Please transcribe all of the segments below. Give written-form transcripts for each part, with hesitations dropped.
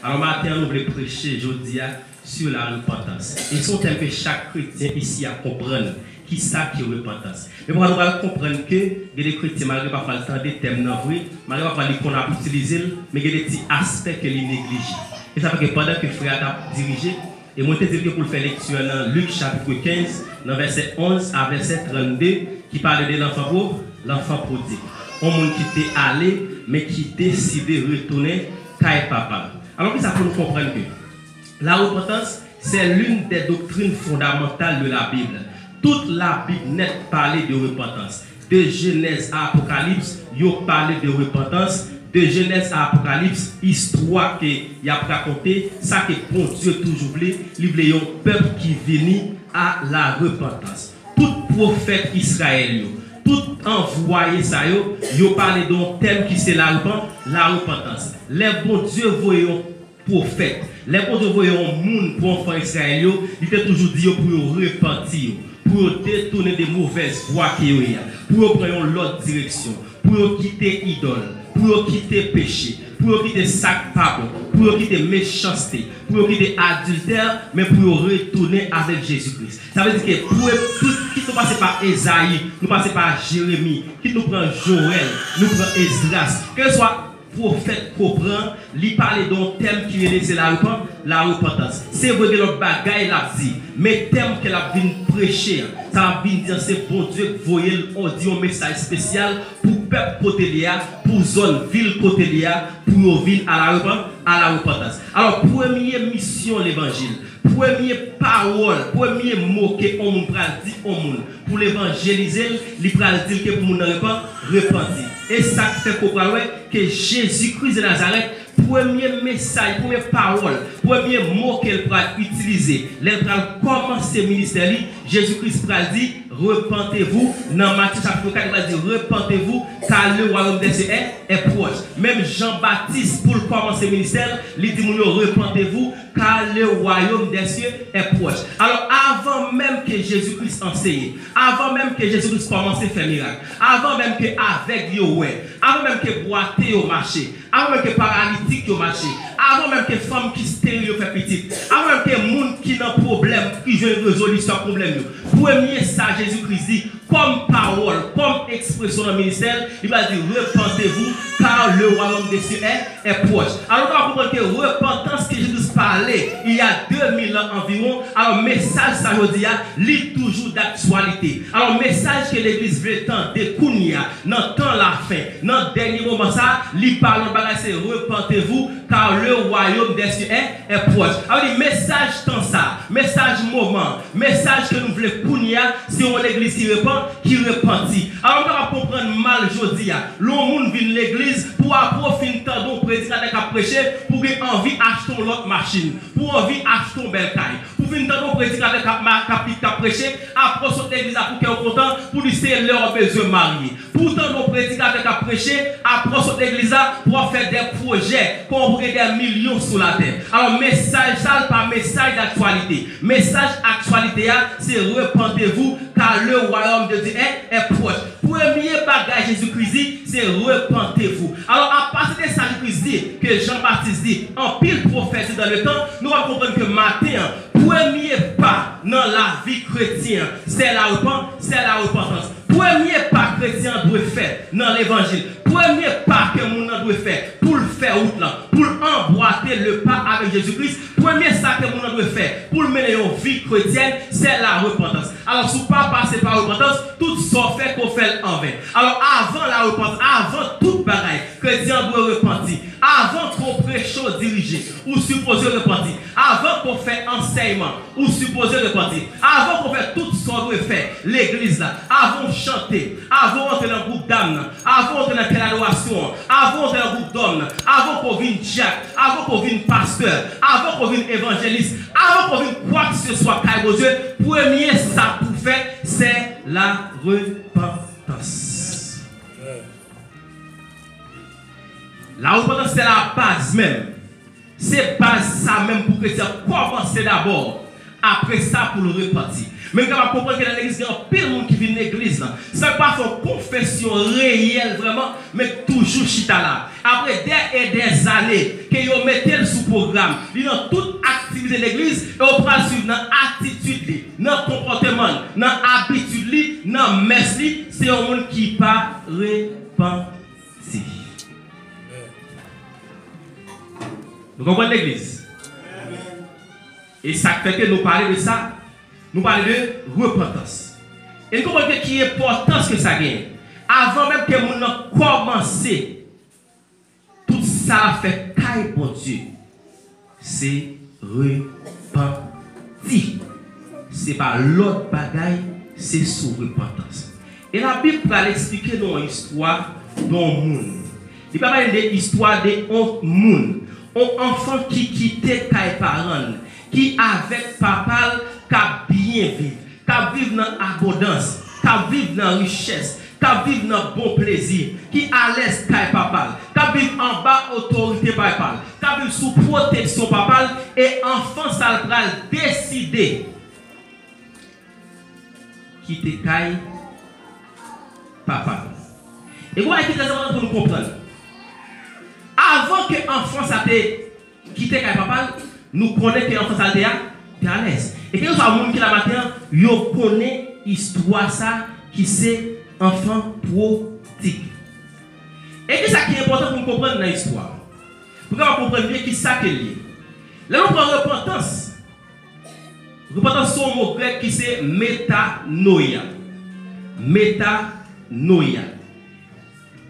Alors maintenant, nous voulons prêcher aujourd'hui sur la repentance. Et son thème que chaque chrétien ici a comprendre qui ça qui est repentance. Mais pour nous comprendre que les chrétiens, malgré parfois le temps des thèmes non vrai, malgré parfois qu'on a utilisé, mais il y a des petits aspects que les négligent. Et ça fait que pendant que le frère a dirigé, et moi je te dis que pour le faire lecture dans Luc chapitre 15, dans verset 11 à verset 32, qui parle de l'enfant pauvre, l'enfant prodigue. Un monde qui était allé, mais qui décidait de retourner à papa. Alors que ça pour nous comprendre que la repentance, c'est l'une des doctrines fondamentales de la Bible. Toute la Bible net parle de repentance. De Genèse à Apocalypse, il parle de repentance. De Genèse à Apocalypse, histoire qu'il y a raconté, ça que bon Dieu toujours voulait, il voulait un peuple qui venait à la repentance. Tout prophète Israël, tout envoyé ça, il parlait d'un thème qui c'est la repentance. Les bons Dieu voyaient un prophète, les bons Dieu voyaient un monde pour enfants Israël, il était toujours dit pour repentir, pour détourner des mauvaises voies qu'il y a, pour prendre l'autre direction, pour quitter l'idole, pour quitter le péché, pour quitter sac pardon, pour quitter méchanceté, pour quitter adultère, mais pour retourner avec Jésus-Christ. Ça veut dire que pour tout qui nous passe par Esaïe, nous passe par Jérémie, qui nous prend Joël, nous prend Esdras, que soit prophète comprend, lui parler d'un thème qui est c'est la repentance. C'est vrai que notre bagaille l'a dit, mais thème qu'elle a venu prêcher, ça a venu dire c'est bon Dieu que voyez on dit un message spécial pour peuple côté pour zone ville côté pour ville à la repentance. Alors première mission l'évangile, première parole, premier mot que on va dire au monde pour l'évangéliser, il va dire que pour monde repentir. Et ça fait comprendre que Jésus-Christ de Nazareth, premier message, première parole, premier mot qu'elle va utiliser, elle va commencer le ministère, Jésus-Christ va dire repentez-vous. Dans Matthieu chapitre 4, il va dire repentez-vous car le royaume des cieux est proche. Même Jean-Baptiste, pour commencer le ministère, il dit repentez-vous car le royaume des cieux est proche. Alors avant même que Jésus-Christ enseigne, avant même que Jésus-Christ commence à faire miracle, avant même que avec Yoé, avant même que boité au marché, avant même que paralytique au marché, avant même que femme qui stérile fait petit, avant même que monde qui n'a problème, qui veut résoudre ce problème. Premier ça, Jésus-Christ dit, comme parole, comme expression dans le ministère, il va dire repentez-vous car le royaume des cieux est proche. Alors on va comprendre que repentance que Jésus parlait il y a 2000 ans environ, alors message ça je dis, lit toujours d'actualité. Alors message que l'église veut tant de Kounia, dans temps la fin, dans dernier moment ça, il parle en bagage c'est repentez-vous car le royaume des cieux est proche. Alors le message tant ça, message moment, message que nous voulons Kounia, c'est on l'église qui repentit. Alors on va comprendre mal aujourd'hui. Le monde vient l'église pour approfondir ton prédicateur qui a prêché pour avoir envie d'acheter l'autre machine, pour envie d'acheter un bel caille, pour venir ton prédicateur qui a prêché après son église pour qu'elle soit content pour lui c'est leur besoin marié. Pourtant nos prédicateurs qui a prêché après son église pour faire des projets pour des millions sur la terre. Alors message ça pas message d'actualité. Message actualité c'est repentez-vous car le royaume de Dieu est proche. Premier bagage Jésus-Christ dit, c'est repentez-vous. Alors à partir de ça, Jésus-Christ dit, que Jean-Baptiste dit, en pile prophète dans le temps, nous allons comprendre que matin, premier pas dans la vie chrétienne, c'est la repentance. Premier pas chrétien doit faire dans l'évangile. Premier pas que mon doit faire pour le faire out là, pour emboîter le pas avec Jésus-Christ. Premier ça que mon doit faire pour mener une vie chrétienne, c'est la repentance. Alors si pas passer par la repentance, tout ça fait qu'on fait en vain. Alors avant la repentance, avant toute bagaille, chrétien doit repentir. Avant qu'on prêche ou diriger, ou supposé repentir. Avant qu'on fait enseignement, ou supposé repentir. Avant qu'on fait tout ce qu'on doit faire, l'église là, avant de chanter, avant d'entrer dans le groupe d'âmes, avant d'entrer dans l'adoration, avant d'entrer dans le groupe d'hommes, avant qu'on vienne diacre, avant qu'on vienne pasteur, avant qu'on vienne évangéliste, avant qu'on vienne quoi que ce soit, car vos yeux, premier ça pour faire, c'est la repentance. La repentance, c'est la base même. C'est base ça même pour que ça commence d'abord après ça pour le repartir. Mais quand on comprend que dans l'église, il y a pile de monde qui vient de l'église. Ça pas faire confession réelle vraiment, mais toujours chita là. Après des années, que vous mettez sous programme, dans toute activité de l'église, et on prend suivre dans l'attitude, dans le comportement, dans l'habitude, dans le messe, c'est un monde qui pas repenti. Vous comprenez l'église? Et ça fait que nous parlons de ça, nous parlons de repentance. Et nous comprenons qui est importance que ça gagne. Avant même que nous ayons commencé, tout ça a fait caille pour Dieu. C'est repenti. Ce n'est pas l'autre bagaille, c'est sous repentance. Et la Bible va expliquer dans l'histoire d'un monde. Il va parler de l'histoire d'un monde. Un enfant qui quittait ses parents, qui avec papa, qui bien vivre, qui vivre dans l'abondance, qui vivre dans la richesse, qui vivre dans le bon plaisir, qui à l'aise avec papa, qui vivre en bas autorité papa, qui vivre sous protection papa, et enfant ça va décider quitter papa. Et voilà qui est très important pour nous comprendre. Avant que l'enfant s'était quitté papa, nous connaissons que l'enfant s'était à l'aise. Et que nous avons monde qui la matin, nous connaissons l'histoire ça qui c'est enfant prodigue. Et que ça qui est important pour nous comprendre dans l'histoire. Pour qu'on comprenne bien qui ça qui est lié. Là nous prenons repentance. Repentance c'est un mot grec qui c'est métanoïa. Métanoïa.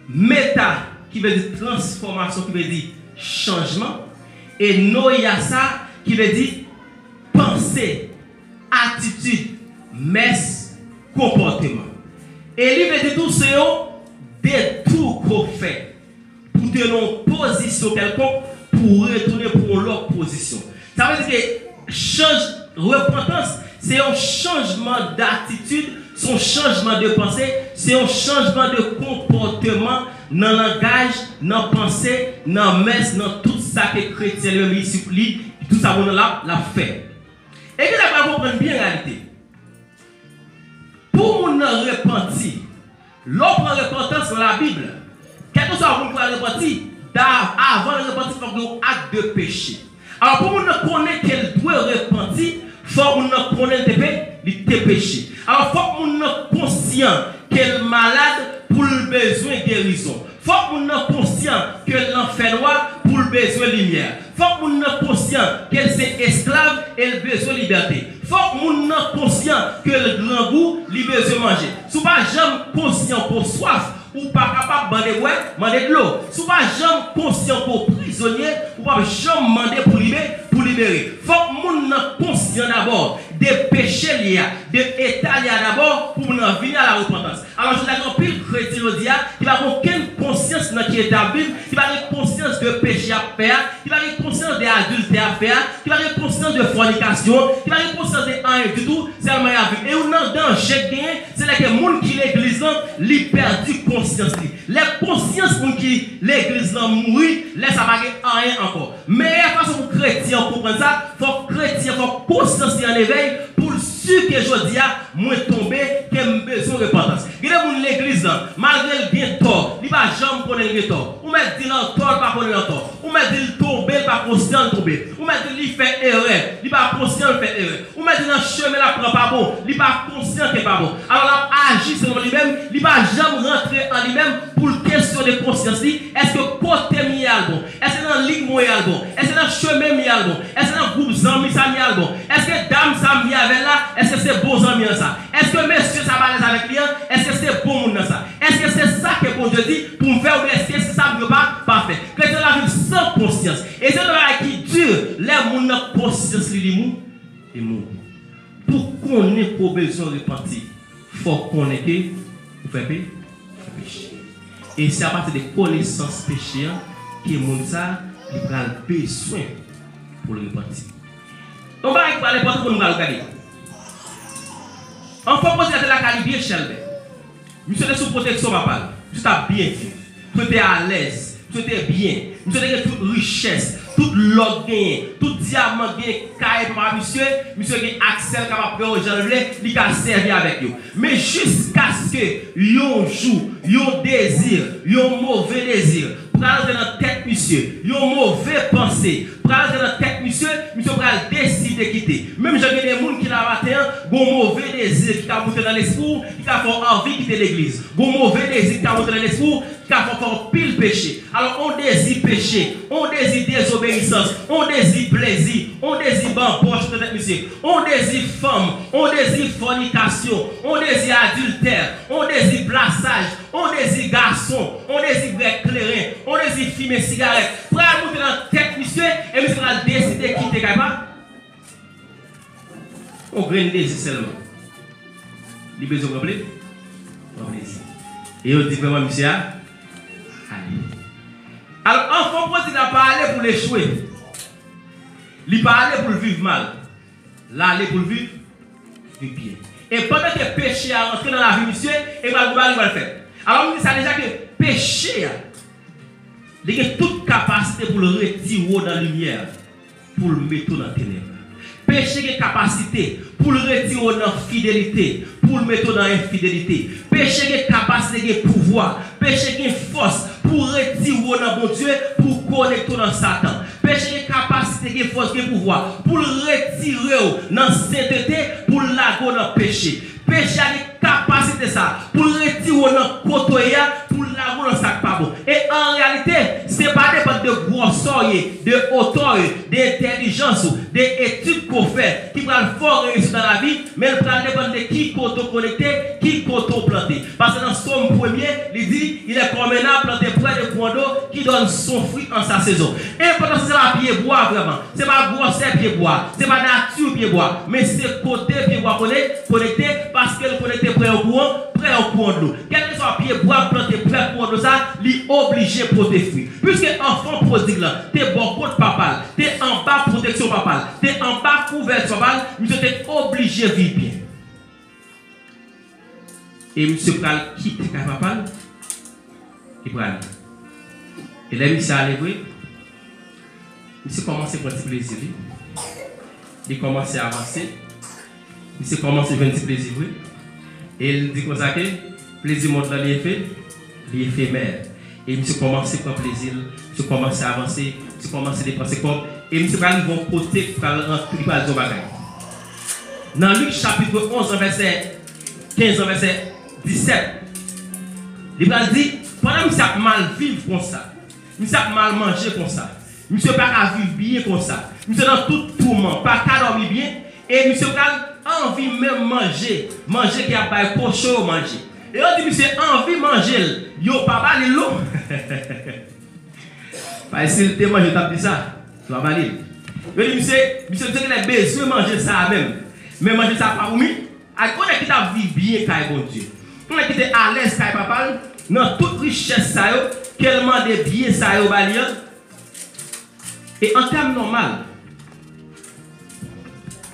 Méta qui veut dire transformation, qui veut dire changement. Et noia ça qui veut dire pensée, attitude, messe, comportement. Et il veut dire tout c'est des tout qu'on fait pour tenir une position quelconque pour retourner pour l'autre position. Ça veut dire que repentance, c'est un changement d'attitude, c'est un changement de pensée, c'est un changement de comportement dans le langage, dans la pensée, dans la messe, dans tout ça que les chrétiens lui supplient, tout ça on l'a fait. Et que ça va comprendre bien la réalité. Pour nous repentir, l'autre repentance dans la Bible, quelque chose pour nous repentir, avant de repentir, il faut que nous acte de péché. Alors pour nous connaître qu'elle doit repentir, il faut que nous connaître le péché. Alors il faut que nous soyons conscients qu'elle est malade pour le besoin de guérison. Il faut que nous soyons conscients que l'enfer noir pour le besoin de lumière. Il faut que nous soyons conscients qu'elle est esclave et le besoin de liberté. Il faut que nous soyons conscients que le grand goût, il besoin de manger. Si vous n'êtes pas jamais conscient pour soif, ou pas capable de demander de l'eau. Si vous n'êtes pas jamais conscient pour prisonnier, ou pas jamais demander pour libérer. Il faut que nous soyons conscients d'abord des péchés liés, de l'état lié d'abord pour nous venir à la repentance. Alors je dis que pile chrétien qui n'a aucune conscience dans qui est la Bible, qui n'a pas conscience de péché à faire, qui n'a pas conscience d'adultère à faire, qui n'a pas conscience de fornication, qui n'a pas conscience de rien du tout, c'est le meilleur vie. Et on a dans danger gagné, c'est là que les gens qui l'église li perdu conscience. Les consciences qui l'église mourir, laisse ça pas rien encore. Mais façon pour chrétien comprendre ça, faut chrétien faut conscience en éveil pour sûr que je dis moi tomber que besoin de repentance. Regardez l'église malgré le bien tort, il va jamais connaître le tort. Ou met dit non tort pas connaître le tort. Ou met dit tomber pas conscient tomber. Ou met dit il fait erreur, il pas conscient de faire erreur. Ou met dit dans chemin là prend pas bon, il pas conscient que pas bon. Alors là agit selon lui-même, il va jamais rentrer en lui-même pour question de conscience. Est-ce que côté mi bon? Est-ce que dans ligne moi bon? Est-ce que dans chemin mi bon? Est-ce que dans groupe amis ça mi bon? Est-ce que dame ça mi avec là? Est-ce que c'est beaux amis ça? Est-ce que monsieur ça va aller avec lui? Est-ce que c'est bon monde ça? Est-ce que c'est ça que bon Dieu dit pour me faire ou est-ce que ça ne veut pas parfait? Que c'est la vie sans conscience. Et c'est là qui dure les gens conscience li et mou. Pour qu'on ait pour besoin de repentir, il faut qu'on ait que vous faites péché. Et c'est à partir des connaissances péchées que les gens ont besoin pour le repentir. Donc, il va l'important pour nous regarder. Enfant posé la calibre Shelby. Monsieur est sous protection, papa. Monsieur est bien fait. Monsieur est à l'aise. Monsieur est bien. Monsieur est toute richesse. tout l'or gagné, tout diamant gagné, caille par monsieur gagne accès capable prendre gens il a servi avec vous. Mais jusqu'à ce que yon jour, yon désir, yon mauvais désir, prendre dans la tête monsieur, yon mauvais pensée, prendre dans la tête monsieur va décider de quitter. Même j'ai des gens qui la matin, gon mauvais désir qui a monté dans l'esprit, qui a fort envie de quitter l'église. Gon mauvais désir qui a monté dans l'esprit, qui a fort pile péché. Alors on désire péché, on désire désobéissance, on désire plaisir, on désire bamboche de monsieur, on désire femme, on désire fornication, on désire adultère, on désire plaçage, on désire garçon, on désire éclairé, on désire fumer cigarette. Pour monter dans la tête monsieur et monsieur va décider de quitter capable. On graine désir seulement. Il besoin de rappeler. Et on dit vraiment monsieur allez. Alors enfant quand il n'a pas allé pour l'échouer. Il pas allé pour le vivre mal. Là aller pour le vivre bien. Et pendant que le péché a rentré dans la vie monsieur et va le faire. Alors on dit ça déjà que péché il a toute capacité pour le retirer dans la lumière, pour le mettre dans la ténèbres. Péché a capacité pour le retirer dans la fidélité, pour le mettre dans l'infidélité. Péché a capacité de pouvoir, péché a force pour retirer dans bon Dieu, pour connecter dans Satan. Péché a capacité de force de pouvoir pour le retirer dans la sainteté, pour l'ago dans le péché. Péché a capacité ça pour le retirer dans le côté, pour l'ago dans le sac pas bon. Et en réalité, ce n'est pas dépendre de grosseur, de hauteur, d'intelligence, d'études qu'on fait qui prennent fort réussir dans la vie, mais elle prend dépendre de qui côté connecté, qui côté planté. Parce que dans Somme 1er, il dit il est comme un arbre planté près de point d'eau qui donne son fruit en sa saison. Et pendant ce n'est pas pied bois vraiment, ce n'est pas grosseur pied bois, ce n'est pas nature pied bois, mais c'est côté pied bois connecté parce qu'elle connecté près au courant de l'eau. Quel que soit pied bois planté près au courant de ça, il est obligé pour tes fruits. Puisque enfant prodigue là, tu es bon côté papa, tu es en bas protection papa, tu es en bas couverture papa, monsieur t'es obligé de vivre bien. Et monsieur pral quitte papa, il prend. Et là, monsieur a levé, monsieur commence à prendre du plaisir. Il commence à avancer, monsieur commence à prendre du plaisir. Et il dit comme ça que plaisir montre l'effet, l'éphémère. Et monsieur commence à prendre plaisir, monsieur commence à avancer, monsieur commence à dépenser comme. Et monsieur va vont côté pour rentrer par le bagage. Dans Luc chapitre 11, verset 15, verset 17, il va dire, pendant que monsieur a mal vivre comme ça, monsieur a mal manger comme ça, monsieur pas à vivre bien comme ça, monsieur dans tout tourment, pas qu'à dormir bien, et monsieur a envie même manger qui a pas cochon manger. Et on dit monsieur envie manger, yo papa li l'eau. Parce que s'il te mange, tu as dit ça, tu vas aller. Je dis monsieur tu as besoin de manger ça même, mais manger ça pas oui. On est qui t'a vivre bien quand bon Dieu. On est qui est à l'aise quand papa dans toute richesse ça yo, qu'elle demande bien ça yo balian. Et en termes normal,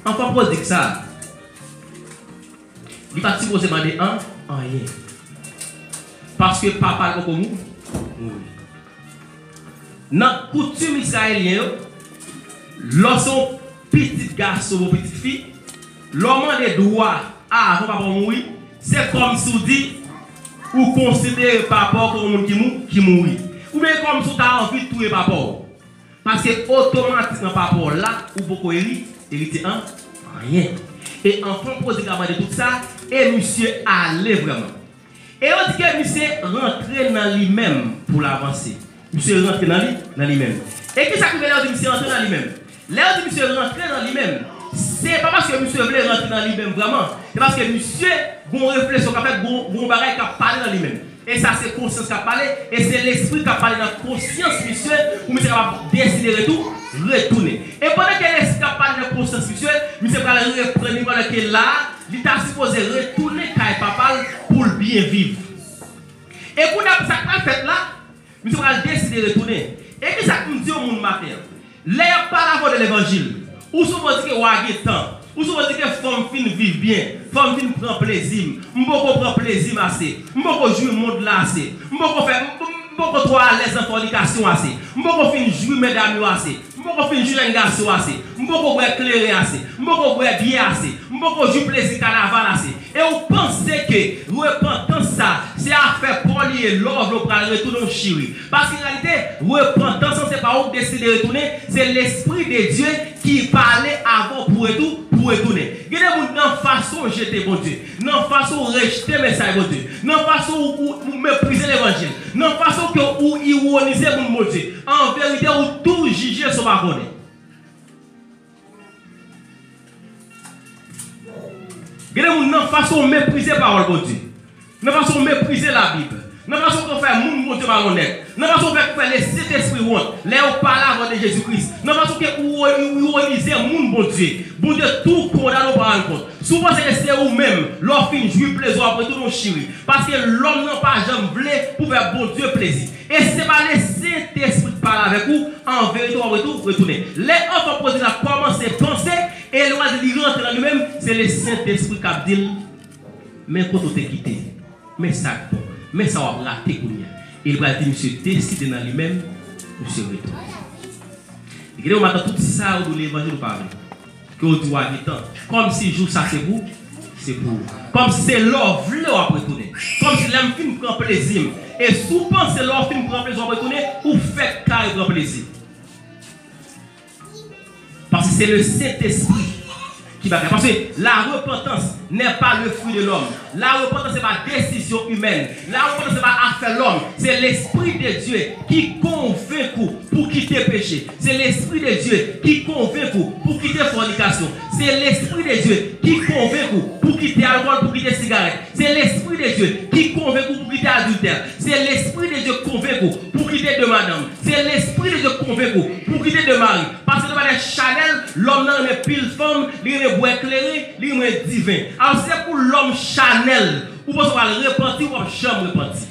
enfant pose dire ça. Il va supposer demander un rien. Parce que papa est comme nous. Dans la coutume israélienne, lorsqu'on petit garçon ou petite fille, l'homme des droits avant papa mourir, c'est comme si on dit ou considérer papa comme un qui mourit. Ou bien comme si on a envie de tuer papa. Parce que automatiquement papa là, ou beaucoup hérité en rien. Et enfant pose de tout ça, et monsieur allait vraiment. Et on dit que monsieur rentre dans lui-même pour l'avancer. Monsieur rentre dans lui-même. Et qui ça qui veut dire monsieur rentre dans lui-même? Là, on dit monsieur rentre dans lui-même. C'est pas parce que monsieur veut rentrer dans lui-même vraiment. C'est parce que monsieur a une réflexion qui a fait, un bagage qui a parlé dans lui-même. Et ça, c'est conscience qui a parlé. Et c'est l'esprit qui a parlé dans la conscience, monsieur, pour monsieur capable de décider de retourner. Et pendant que l'esprit a parlé dans la conscience, monsieur va reprendre pendant que là, il est supposé retourner quand papa pour bien vivre. Et pour ça qu'on fait là, monsieur va décider de retourner. Et que ça nous dit au monde matin, l'air par la voie de l'évangile, ou souvent dit que ouagé temps, ou souvent dit que femme fin vivre bien, femme fin prend plaisir, m'boko prend plaisir assez, m'boko jouer monde là assez, m'boko faire M'boko trop à l'aise en fornication assez. M'boko fin jouer mesdames assez. M'boko fin jouer un garçon assez. M'boko boire clairer assez. M'boko boire bien assez. M'boko jouer plaisir carnaval assez. Et vous pensez que repentance ça, c'est à faire polier l'ordre pour retourner au chéri. Parce qu'en réalité, repentance c'est pas vous décider de retourner, c'est l'esprit de Dieu qui parlait avant pour retourner. Il y a des gens façon jeter bon Dieu, non façon rejeter le message bon Dieu, non façon ou mépriser l'évangile, non façon que ou ironiser mon Dieu. En vérité, ou tout juger sur ma bonne. Il y a des gens façon mépriser la parole bon Dieu, non façon mépriser la Bible. Non pas qu'on fait mon Dieu malhonnête. Non pas qu'on fait les sept esprits honte. Les on parle avant de Jésus-Christ. Non pas que ou ironiser mon bon Dieu. Bon Dieu tout condamné au par compte. Souvent c'est vous-même leur fin jouir plaisir après tout mon chéri. Parce que l'homme n'a pas jamais voulu pour faire bon Dieu plaisir. Et c'est pas les Saint-Esprit qui parle avec vous en vérité on retourner. Les enfants posent la commencer à penser et le roi de rentrer dans lui-même, c'est le Saint-Esprit qui a dit mais quand on t'a quitté, mais ça bon. Mais ça va rater Kounia. Il va dire, monsieur, décider dans lui-même pour se retourner. Et on attend tout ça où l'évangile parle. Que on doit du temps. Comme si jour ça c'est vous, c'est pour vous. Comme si c'est l'or, vous après retourner. Comme si l'homme film prend plaisir. Et souvent c'est l'or film prend plaisir après retourner, ou fait carré prend plaisir. Parce que c'est le Saint-Esprit. Parce que la repentance n'est pas le fruit de l'homme. La repentance n'est pas décision humaine. La repentance n'est pas affaire de l'homme. C'est l'Esprit de Dieu qui convainc pour quitter le péché. C'est l'Esprit de Dieu qui convainc pour quitter la fornication. C'est l'Esprit de Dieu qui convainc pour quitter l'alcool, pour quitter la cigarette. C'est l'Esprit de Dieu qui convainc pour quitter l'adultère. C'est l'Esprit de Dieu qui convainc pour quitter de madame. C'est l'Esprit de Dieu qui convainc pour quitter de mari. Parce que de manière Chanel, l'homme n'a pas pile femme, il n'a pas éclairé, il n'a pas divin. Alors c'est pour l'homme Chanel, ou pour se repentir ou jamais repentir.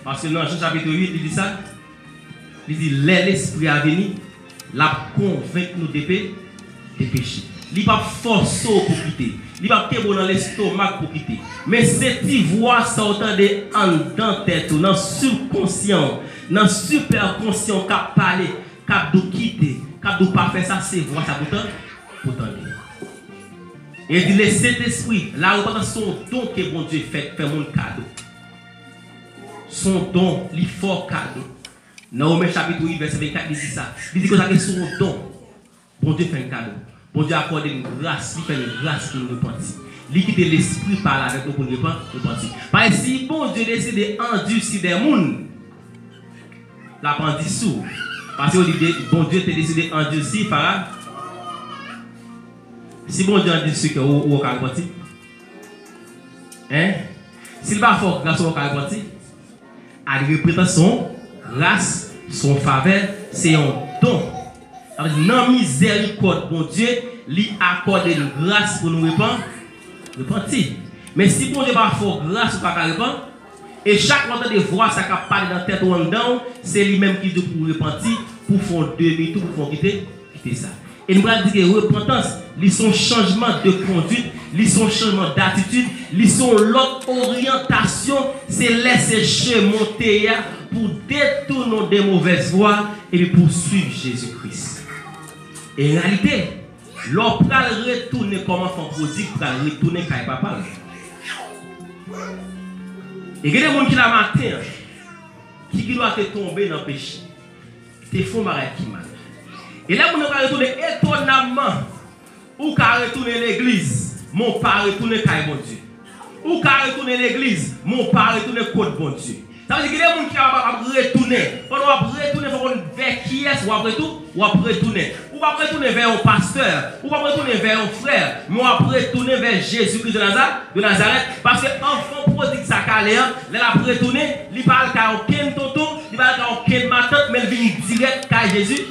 Parce que dans Jean chapitre 8, il dit ça. Il dit, l'esprit a venu, la convaincre nous des péchés. Il n'est pas forcé pour quitter. Il n'est pas dans l'estomac pour quitter. Mais cette voix s'entendait en dans tête, dans le subconscient, dans le superconscient qui a parlé, qui a quitter, qui a pas faire ça, c'est voix ça pour t'entendre. Et il dit, le Saint-Esprit, la repentance, son don que bon Dieu fait mon cadeau. Son don, il fort cadeau. Dans Romains chapitre 8, verset 24, il dit ça. Il dit que ça son don. Bon Dieu fait un cadeau. Bon Dieu accorde une grâce, il fait une grâce pour nous repentir. Il quitte l'esprit par avec nous pour nous repentir. Parce que si bon Dieu décide d'endurcir des mondes, la prend dissous. Parce que bon Dieu t'a décidé d'endurcir par. Si bon Dieu endurcit que vous avez repentir, hein? S'il va faire grâce au repentir, à représenter son grâce, son faveur, c'est un don. Dans miséricorde, bon Dieu, lui accorde une grâce pour nous repentir. Mais si bon Dieu va faire grâce pour nous repentir, et chaque fois de voir ça qui parle dans la tête ou en dedans, c'est lui-même qui dit pour repentir, pour faire demi-tour, pour quitter ça. Et nous allons dire que repentance, ils sont changement de conduite, ils sont changement d'attitude, ils sont l'autre orientation, c'est laisser chemonter pour détourner des mauvaises voies et pour suivre Jésus-Christ. Et en réalité, l'on peut retourner comme enfant prodigue pour retourner quand papa. Et il y a des gens qui la matin qui doivent te tomber dans le péché. Te font marrer qui mal. Et là, on va retourner étonnamment. Ou qu'à retourner l'église, mon père retourner quand bon Dieu. Ou qu'à retourner l'église, mon père retourner côte bon Dieu. Ça veut dire qu'il y a des gens qui vont retourner. Quand on va retourner, il faut vers qui est-ce ou après tout, ou après retourner. Ou va retourner vers un pasteur, ou va retourner vers un frère, mais on va retourner vers Jésus-Christ de Nazareth. Parce que l'enfant prodigue sa carrière, il va retourner, il parle qu'à aucun tonton, il parle qu'à aucun matin, mais il vient direct qu'à Jésus,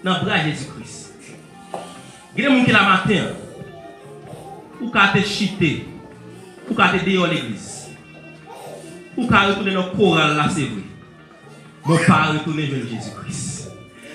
dans le bras de Jésus-Christ. Il y a des gens qui la matin, ou qu'à te chiter, ou qu'à te déhors l'église. Ou qu'à retourner dans le choral là, c'est vrai. Mon père retourner vers Jésus-Christ.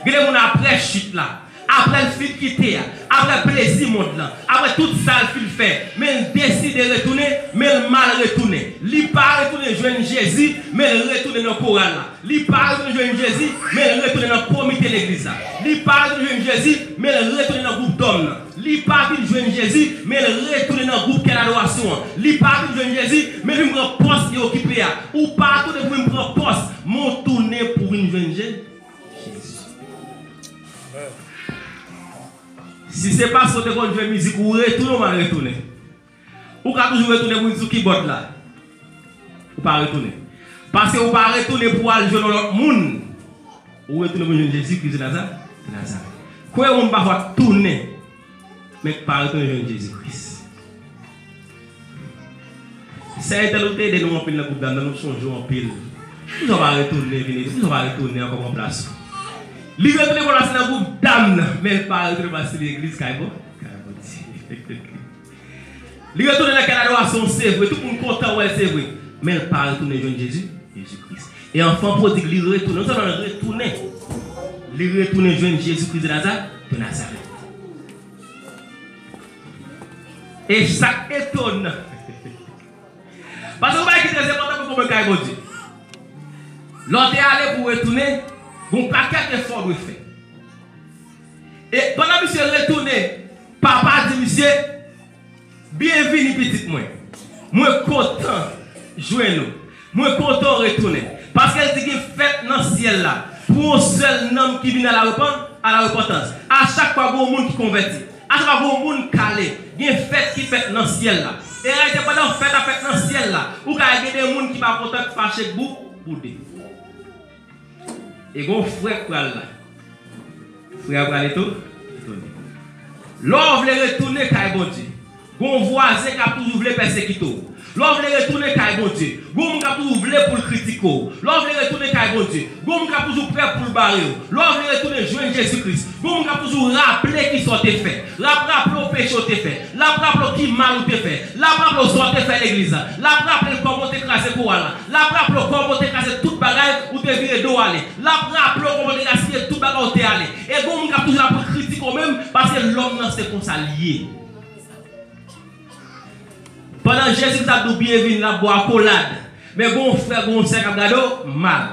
Il y a des gens après chute là. après le fit quitter, après le plaisir monde là, après tout ça il fait, mais il décide de retourner, mais il mal retourner. Il pas retourner joindre Jésus, mais il retourne dans le Coran là. Il pas retourner joindre Jésus, mais il retourne dans le comité de l'église là. Il pas retourner joindre Jésus, mais il retourne dans le groupe d'hommes là. Il pas joindre Jésus, mais il retourne dans le groupe quelle adoration. Il pas joindre Jésus, mais il prend poste et occupé ou pas tout de vous prend poste, mon tourner pour une joindre Jésus. Si ce n'est pas ce que vous faites musique, vous retournez ou pas retourner. Ou quand toujours retourner pour une keyboard là. Ou pas retourner. Parce que vous ne pas retourner pour aller jouer dans l'autre monde. Ou retourner pour Jésus-Christ de Nazareth. Quoi on ne va pas tourner, mais pas retourner pour Jésus-Christ. C'est un tel de nous en pile dans le groupe d'âme, nous changeons en pile. Nous ne va pas retourner, nous ne va pas retourner encore en place. Il retourne pour la groupe d'âme, mais pas retourner pour l'église Kaibo. Il retourne dans la adoration, c'est vrai, tout le monde content, ouais, c'est vrai. Mais il pas retourner joindre Jésus-Christ. Et enfant prodigue, il retourne, nous allons retourner. Il retourne joindre Jésus-Christ de Nazareth. Et ça étonne. Parce que vous voyez qui est très important pour me Kaibo Dieu. L'autre est allé pour retourner. Bon paquet d'efforts de fait. Et pendant que monsieur retourné, papa dit monsieur, bienvenue petit moi. Moi content jouer nous. Moi content retourner. Parce qu'elle dit qu'il fait dans le ciel là. Pour un seul homme qui vient à la repentance. À chaque fois il y a un monde qui convertit. À chaque fois il y a un monde calé. Il y a une fête qui fait dans le ciel là. Et pendant fête dans le ciel là, où il y a des gens qui va content fâcher pour des. Et mon frère pour là. Frère pour aller tout. L'on veut retourner car bon Dieu. Gon voisin qui a toujours voulu persécuter. L'on veut retourner car bon Dieu. Gon qui a toujours voulu pour le critiquer. L'on veut retourner car bon Dieu. Gon qui a toujours prêt pour le barrer. L'on veut retourner joindre Jésus-Christ. Gon qui a toujours rappelé qui sont fait. Rappelé au péché au fait. Rappelé qui mal au fait. Rappelé au sorte fait l'église. Rappelé comment t'écraser pour aller. Rappelé comment t'écraser toute bagaille ou te virer d'eau aller. Rappelé comment t'écraser toute bagaille où t'es allé. Et gon qui a toujours pour critiquer même parce que l'homme c'est comme ça lié. Pendant Jésus a dit bienvenue la boire collade. Mais bon frère, bon sœur qui a mal.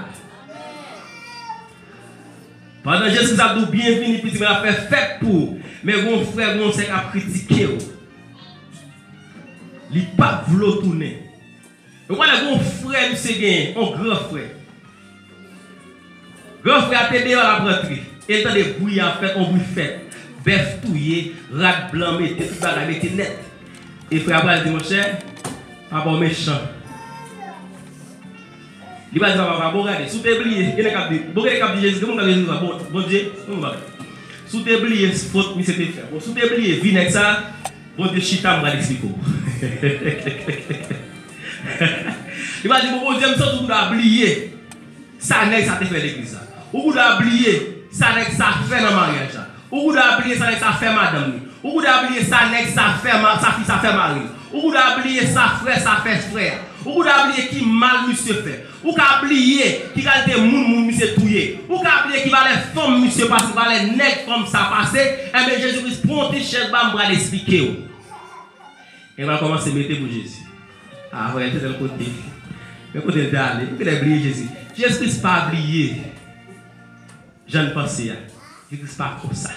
Pendant Jésus a dit bienvenue petit mais a fait fête pour. Mais bon frère, bon sœur qui a critiqué. Il n'a pas voulu tourner. Et voilà bon frère c'est gagné, un grand frère. Grand frère a t'aidé à la rentrée. Et il a des bruits à faire, on bruit fait. Bœuf touillé, rat blanc, mettez tout ça, mettez net. Et frère Abraham dit, mon cher, pas bon méchant. Il va dire, papa, bon, regardez, sous tes bliés, il y a des cap de Jésus, comment on Jésus, bon Dieu, comment on va. Sous tes bliés, faute, mais c'était fait. Bon, sous tes bliés, viens avec ça, bon Dieu, chita, on va l'expliquer. Il va dire, bon Dieu, ça, tout le oublié. Ça n'est ça te fait l'église. Ou vous oublié, ça n'est ça fait dans le mariage. Ou vous oublié, ça n'est ça fait madame. Ou vous oublié, ça n'est ça fait sa fille, ça fait mari. Ou vous oublié, ça frère, ça fait frère. Ou vous oublié qui mal monsieur fait. Ou vous oublié qui va des moun monsieur touyer. Ou vous oublié qui va les femmes monsieur passer, qui va les nègres comme ça passer. Et bien Jésus-Christ prend tes chèques, va me l'expliquer. Et on va commencer à mettre pour Jésus. Ah, ouais, c'est le côté. Le côté d'aller. Vous pouvez oublier Jésus. Jésus-Christ pas oublié. Je ne pensais pas. Jésus-Christ pas comme ça.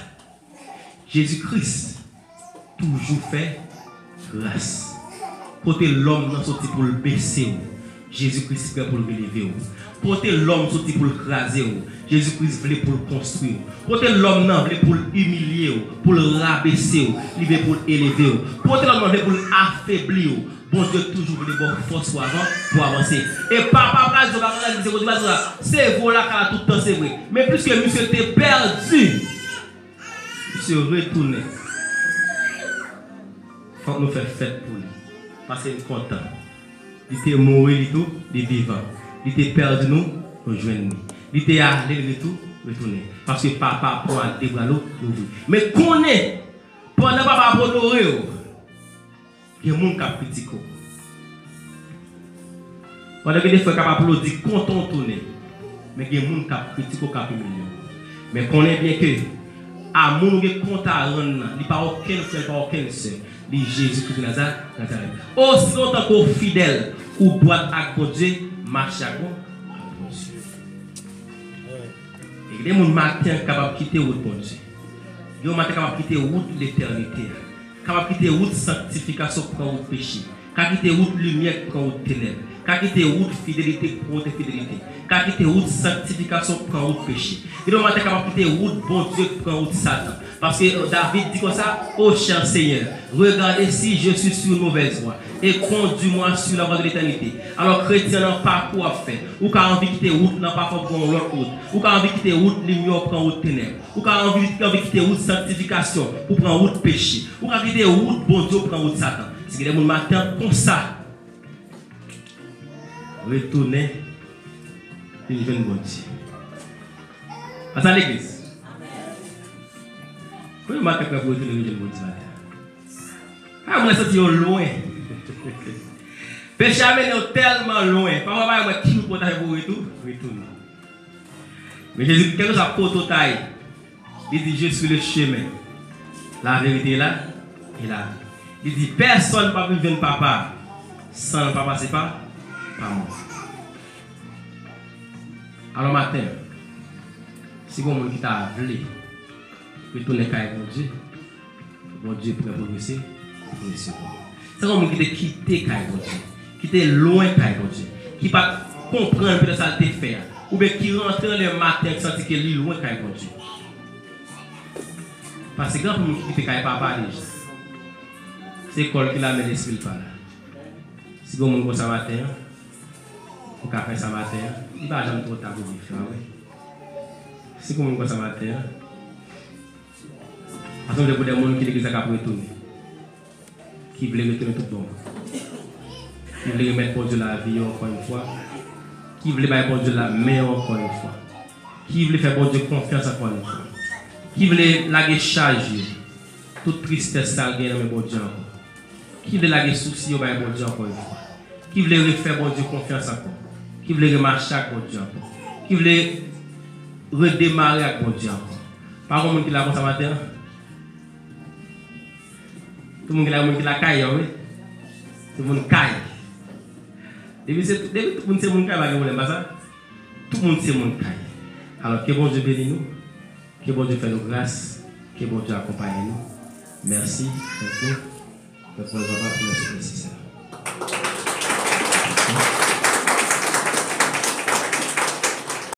Jésus-Christ toujours fait grâce. Côté l'homme dans sorti pour le baisser. Jésus-Christ prêt pour le relever. Côté l'homme sorti pour le craser. Jésus-Christ voulait pour le construire. Côté l'homme non voulait pour l'humilier, pour le rabaisser, il veut pour l'élever. Côté l'homme voulait pour l'affaiblir. Bon Dieu toujours voulait bonne force pour avancer. Et papa c'est voilà tout le temps c'est vrai. Mais plus que monsieur était perdu, monsieur retourné. Il faut nous faire fête pour lui. Parce qu'il est content. Il était mort, il est vivant. Il était perdu, nous rejoignons. Il était allé, il est tout retourné. Parce que papa pour aller voir l'eau, mais qu'on est, pour ne pas honorer, il y a des gens qui critiquent. On a des fois qui applaudissent, content tourner. Mais il y a des gens qui critiquent, qui humilient. Mais qu'on est bien que amour nous compte à rendre, il pas aucun frère, pas aucun sœur. Dit Jésus-Christ de Nazareth. Aussi longtemps qu'on fidèle ou droit à Dieu, marche à Dieu. Et les gens matin capable de quitter route bon Dieu. Les gens matin capable de quitter route l'éternité. Capable de quitter route sanctification pour route péché. Capable de quitter route lumière pour route ténèbres. Capable de quitter route fidélité pour route fidélité. Capable de quitter route sanctification pour route péché. Et les gens matin capable de quitter route bon Dieu pour route Satan. Parce que David dit comme ça, ô cher Seigneur, regardez si je suis sur une mauvaise voie et conduis-moi sur la voie de l'éternité. Alors, chrétien n'a pas quoi faire. Ou quand envie de quitter route, n'a pas pour l'autre route. Ou quand envie de quitter route, lumière pour route ténèbres. Ou quand envie de quitter route sanctification pour prendre route péché. Ou quand quitter route bon Dieu pour prendre route Satan. C'est que les gens matin comme ça. Retourner une jeune bon Dieu. À l'église. Comment matin pour retourner une jeune bon Dieu matin? Ah, on est sorti loin. Péché amène tellement loin. Parfois, on va qui nous porte pour retourner. Mais Jésus, quelque chose à porte taille. Il dit, je suis le chemin. La vérité est là et là. Il dit, personne ne peut venir papa. Sans le papa, c'est pas moi. Alors, matin, si vous avez qui t'a appelé, retourner à Dieu, bon Dieu pourrait progresser. C'est comme qui t'a quitté Dieu, qui t'a loin de Dieu, qui ne pas comprendre que ça te fait, ou bien qui rentre le matin et sent qu'il est loin de Dieu. Parce que quand vous quittez papa déjà, c'est l'école qui l'amène l'esprit par là. Si vous avez ça matin, vous avez fait ça matin, il ne va jamais trop tard pour vivre. Si vous avez ça matin, parce que vous avez des gens qui l'église à retourner. Qui veut retourner tout bon. Qui veut remettre pour Dieu la vie encore une fois. Qui veut mettre pour Dieu la main encore une fois. Qui veut faire pour Dieu confiance encore une fois. Qui veut laguer charger toute tristesse ça gagne dans bon Dieu encore. Qui veut laguer souci au bon Dieu encore une fois. Qui veut faire bon Dieu confiance encore. Qui veut remarcher avec bon Dieu encore. Qui veut redémarrer avec bon Dieu encore. Par contre, qui l'a pensé matin. Tout le monde qui la caille, oui. Tout le monde caille. Depuis tout le monde sait mon caille, tout le monde sait mon caille. Alors que bon Dieu bénisse nous, que bon Dieu fait nous grâce, que bon Dieu accompagne nous. Merci beaucoup. Pour le papa pour le nécessaire.